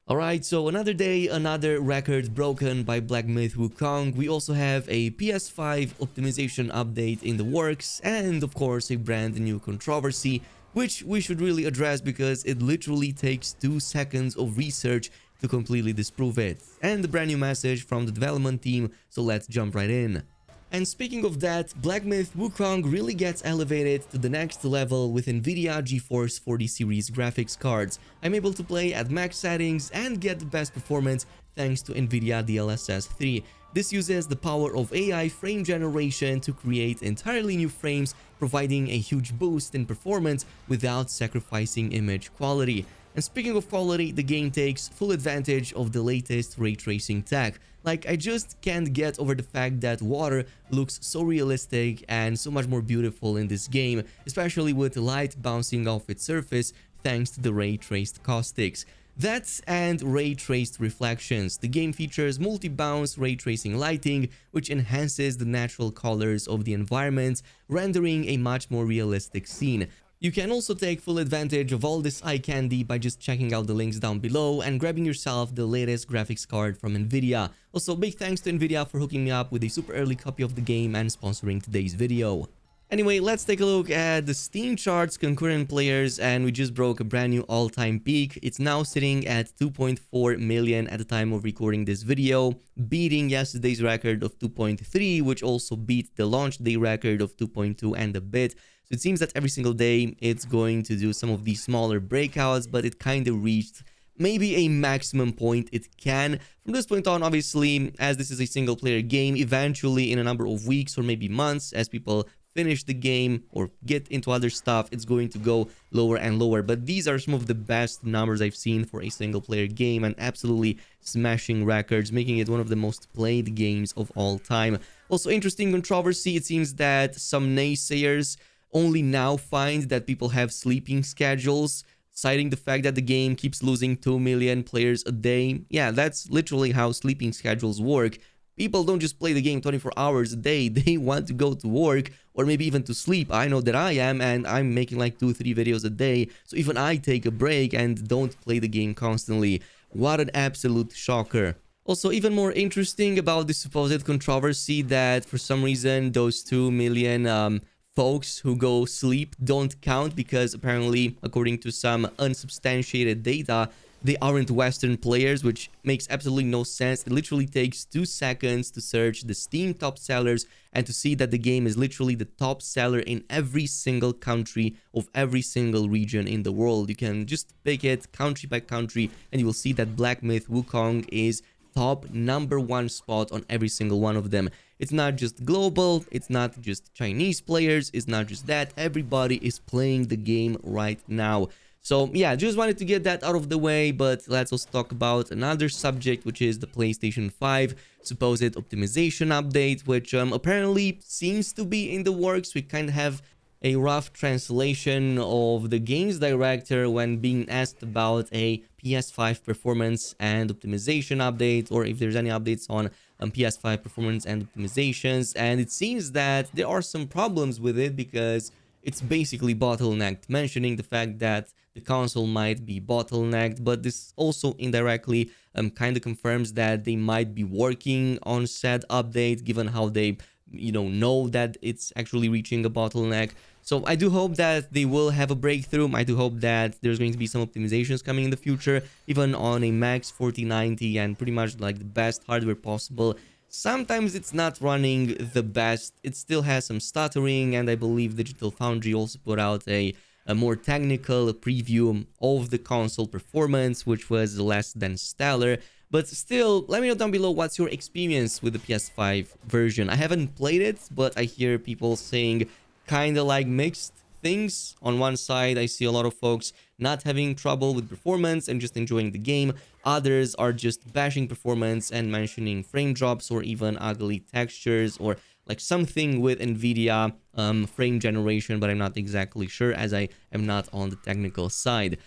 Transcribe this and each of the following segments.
Alright, so another day, another record broken by Black Myth Wukong. We also have a PS5 optimization update in the works, and of course a brand new controversy, which we should really address because it literally takes 2 seconds of research to completely disprove it. And a brand new message from the development team, so let's jump right in. And speaking of that, Black Myth Wukong really gets elevated to the next level with Nvidia GeForce 40 series graphics cards. I'm able to play at max settings and get the best performance thanks to Nvidia DLSS 3. This uses the power of AI frame generation to create entirely new frames, providing a huge boost in performance without sacrificing image quality. And speaking of quality, the game takes full advantage of the latest ray tracing tech. Like, I just can't get over the fact that water looks so realistic and so much more beautiful in this game, especially with light bouncing off its surface thanks to the ray traced caustics. That and ray traced reflections. The game features multi-bounce ray tracing lighting, which enhances the natural colors of the environment, rendering a much more realistic scene. You can also take full advantage of all this eye candy by just checking out the links down below and grabbing yourself the latest graphics card from Nvidia. Also, big thanks to Nvidia for hooking me up with a super early copy of the game and sponsoring today's video. Anyway, let's take a look at the Steam charts concurrent players, and we just broke a brand new all-time peak. It's now sitting at 2.4 million at the time of recording this video, beating yesterday's record of 2.3, which also beat the launch day record of 2.2 and a bit. So it seems that every single day it's going to do some of these smaller breakouts, but it kind of reached maybe a maximum point it can. From this point on, obviously, as this is a single player game, eventually in a number of weeks or maybe months, as people finish the game or get into other stuff, it's going to go lower and lower. But these are some of the best numbers I've seen for a single player game, and absolutely smashing records, making it one of the most played games of all time. Also, interesting controversy, it seems that some naysayers only now find that people have sleeping schedules, citing the fact that the game keeps losing 2 million players a day. Yeah, that's literally how sleeping schedules work. People don't just play the game 24 hours a day, they want to go to work or maybe even to sleep. I know that I am, and I'm making like 2-3 videos a day, so even I take a break and don't play the game constantly. What an absolute shocker. Also, even more interesting about the supposed controversy that for some reason those 2 million folks who go sleep don't count because apparently, according to some unsubstantiated data, they aren't Western players, which makes absolutely no sense. It literally takes 2 seconds to search the Steam top sellers and to see that the game is literally the top seller in every single country of every single region in the world. You can just pick it country by country and you will see that Black Myth Wukong is top #1 spot on every single one of them. It's not just global, it's not just Chinese players, it's not just that. Everybody is playing the game right now. So yeah, just wanted to get that out of the way, but let's also talk about another subject, which is the PlayStation 5 supposed optimization update, which apparently seems to be in the works. We kind of have a rough translation of the games director when being asked about a PS5 performance and optimization update, or if there's any updates on PS5 performance and optimizations. And it seems that there are some problems with it because it's basically bottlenecked, mentioning the fact that the console might be bottlenecked, but this also indirectly kind of confirms that they might be working on said update, given how they know that it's actually reaching a bottleneck. So I do hope that they will have a breakthrough. I do hope that there's going to be some optimizations coming in the future, even on a max 4090 and pretty much like the best hardware possible. Sometimes it's not running the best, it still has some stuttering, and I believe Digital Foundry also put out a more technical preview of the console performance, which was less than stellar. But still, let me know down below what's your experience with the PS5 version. I haven't played it, but I hear people saying kind of like mixed things. On one side, I see a lot of folks not having trouble with performance and just enjoying the game. Others are just bashing performance and mentioning frame drops or even ugly textures or like something with Nvidia frame generation, but I'm not exactly sure as I am not on the technical side.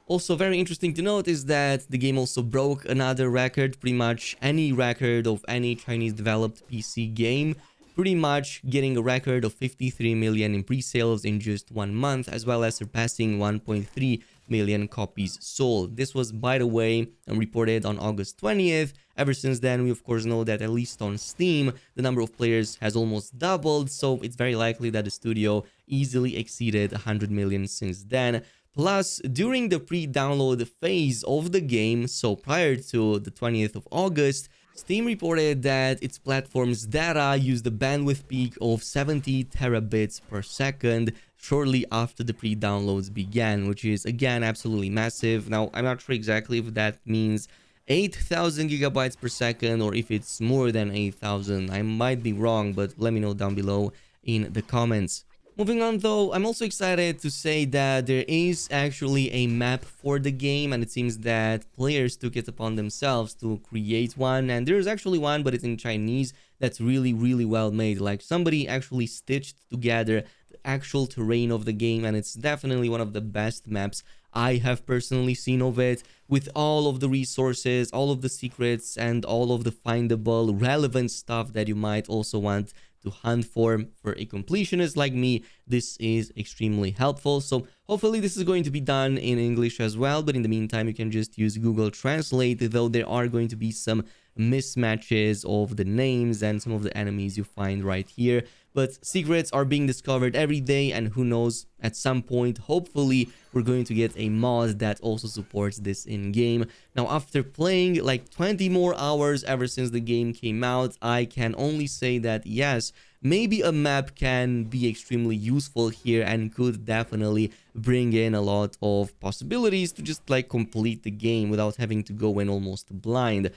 Also, very interesting to note is that the game also broke another record, pretty much any record of any Chinese developed PC game, pretty much getting a record of 53 million in pre-sales in just 1 month, as well as surpassing 1.3 million copies sold. This was, by the way, reported on August 20th. Ever since then, we of course know that at least on Steam, the number of players has almost doubled, so it's very likely that the studio easily exceeded 100 million since then. Plus, during the pre-download phase of the game, so prior to the 20th of August, Steam reported that its platform's data used a bandwidth peak of 70 terabits per second shortly after the pre-downloads began, which is again absolutely massive. Now, I'm not sure exactly if that means 8,000 gigabytes per second or if it's more than 8,000. I might be wrong, but let me know down below in the comments. Moving on though, I'm also excited to say that there is actually a map for the game, and it seems that players took it upon themselves to create one, and there's actually one, but it's in Chinese, that's really well made. Like somebody actually stitched together the actual terrain of the game, and it's definitely one of the best maps I have personally seen of it, with all of the resources, all of the secrets, and all of the findable relevant stuff that you might also want to hunt for a completionist like me. This is extremely helpful, so hopefully this is going to be done in English as well, but in the meantime you can just use Google Translate, though there are going to be some mismatches of the names and some of the enemies you find right here. But secrets are being discovered every day, and who knows, at some point hopefully we're going to get a mod that also supports this in game. Now, after playing like 20 more hours ever since the game came out, I can only say that yes, maybe a map can be extremely useful here and could definitely bring in a lot of possibilities to just like complete the game without having to go in almost blind.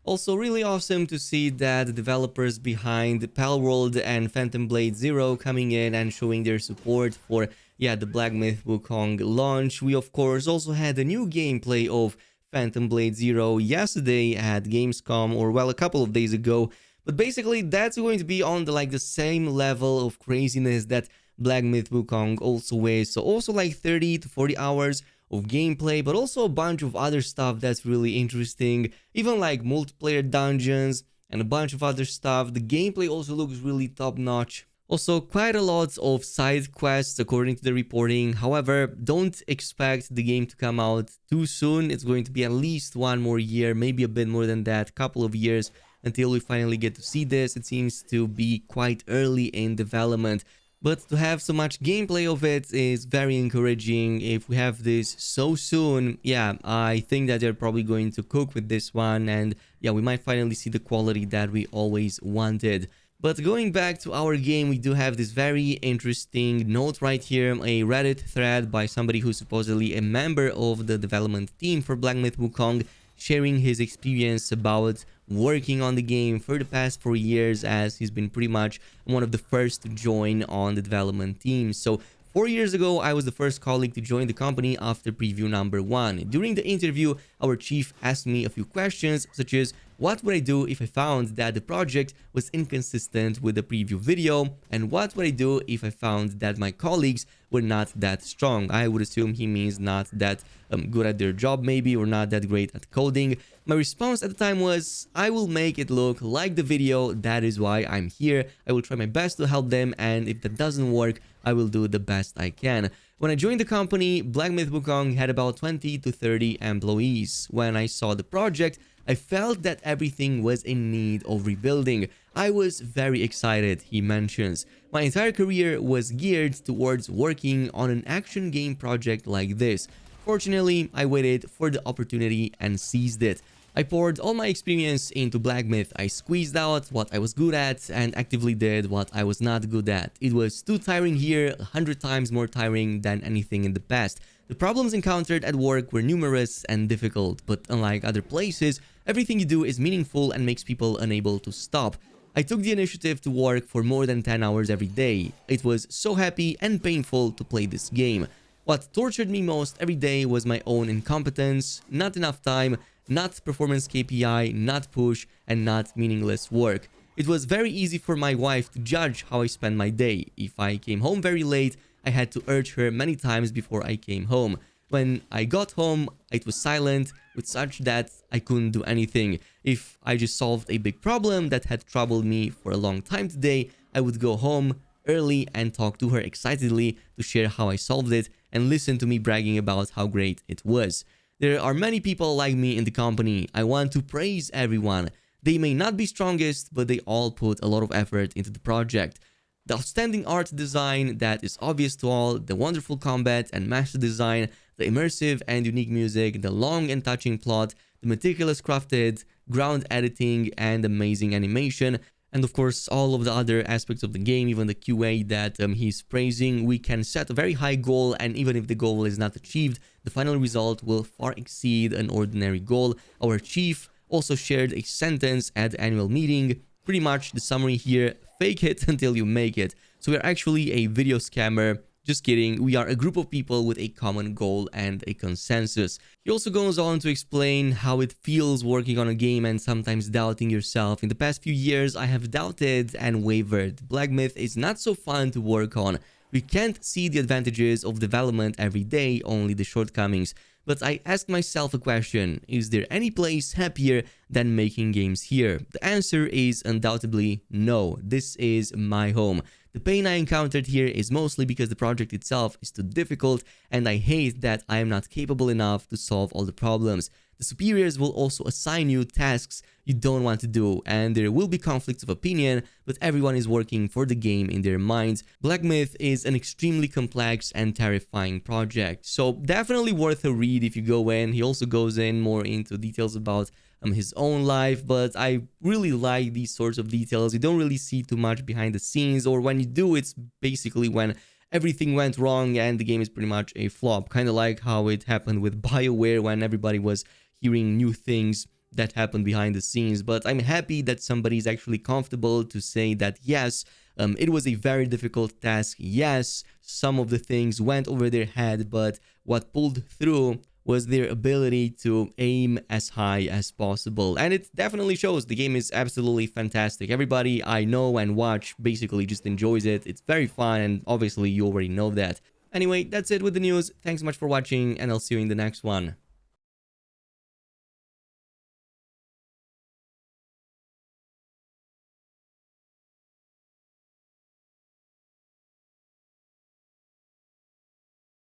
Also, really awesome to see that the developers behind Palworld and Phantom Blade Zero coming in and showing their support for, the Black Myth Wukong launch. We, of course, also had a new gameplay of Phantom Blade Zero yesterday at Gamescom, or well, a couple of days ago. But basically, that's going to be on the same level of craziness that Black Myth Wukong also is. So also like 30 to 40 hours of gameplay, but also a bunch of other stuff that's really interesting, even like multiplayer dungeons and a bunch of other stuff. The gameplay also looks really top-notch. Also, quite a lot of side quests according to the reporting. However, don't expect the game to come out too soon. It's going to be at least one more year, maybe a bit more than that, couple of years until we finally get to see this. It seems to be quite early in development. But to have so much gameplay of it is very encouraging. If we have this so soon, I think that they're probably going to cook with this one, and we might finally see the quality that we always wanted. But going back to our game, we do have this very interesting note right here, a Reddit thread by somebody who's supposedly a member of the development team for Black Myth Wukong, sharing his experience about working on the game for the past 4 years, as he's been pretty much one of the first to join on the development team. So 4 years ago, I was the first colleague to join the company after preview number 1. During the interview, our chief asked me a few questions, such as what would I do if I found that the project was inconsistent with the preview video, and what would I do if I found that my colleagues were not that strong. I would assume he means not that good at their job maybe, or not that great at coding. My response at the time was, I will make it look like the video, that is why I'm here. I will try my best to help them, and if that doesn't work, I will do the best I can. When I joined the company, Black Myth Wukong had about 20 to 30 employees. When I saw the project, I felt that everything was in need of rebuilding. I was very excited, he mentions. My entire career was geared towards working on an action game project like this. Fortunately, I waited for the opportunity and seized it. I poured all my experience into Black Myth. I squeezed out what I was good at and actively did what I was not good at. It was too tiring here, 100 times more tiring than anything in the past. The problems encountered at work were numerous and difficult, but unlike other places, everything you do is meaningful and makes people unable to stop. I took the initiative to work for more than 10 hours every day. It was so happy and painful to play this game. What tortured me most every day was my own incompetence, not enough time, not performance KPI, not push, and not meaningless work. It was very easy for my wife to judge how I spent my day. If I came home very late, I had to urge her many times before I came home. When I got home, it was silent, with such that I couldn't do anything. If I just solved a big problem that had troubled me for a long time today, I would go home early and talk to her excitedly to share how I solved it, and listen to me bragging about how great it was. There are many people like me in the company. I want to praise everyone. They may not be strongest, but they all put a lot of effort into the project. The outstanding art design that is obvious to all, the wonderful combat and master design, the immersive and unique music, the long and touching plot, the meticulous crafted, ground editing, and amazing animation, and of course all of the other aspects of the game, even the QA that he's praising. We can set a very high goal, and even if the goal is not achieved, the final result will far exceed an ordinary goal. Our chief also shared a sentence at the annual meeting. Pretty much the summary here: fake it until you make it. So we're actually a video scammer. Just kidding, we are a group of people with a common goal and a consensus. He also goes on to explain how it feels working on a game and sometimes doubting yourself. In the past few years, I have doubted and wavered. Black Myth is not so fun to work on. We can't see the advantages of development every day, only the shortcomings. But I asked myself a question: is there any place happier than making games here? The answer is undoubtedly no. This is my home. The pain I encountered here is mostly because the project itself is too difficult, and I hate that I am not capable enough to solve all the problems. The superiors will also assign you tasks you don't want to do, and there will be conflicts of opinion, but everyone is working for the game in their minds. Black Myth is an extremely complex and terrifying project, so definitely worth a read if you go in. He also goes in more into details about his own life, but I really like these sorts of details. You don't really see too much behind the scenes, or when you do, it's basically when everything went wrong and the game is pretty much a flop, kind of like how it happened with BioWare when everybody was hearing new things that happened behind the scenes. But I'm happy that somebody is actually comfortable to say that yes, it was a very difficult task. Yes, some of the things went over their head, but what pulled through was their ability to aim as high as possible. And it definitely shows. The game is absolutely fantastic. Everybody I know and watch basically just enjoys it. It's very fun, and obviously you already know that. Anyway, that's it with the news. Thanks so much for watching, and I'll see you in the next one.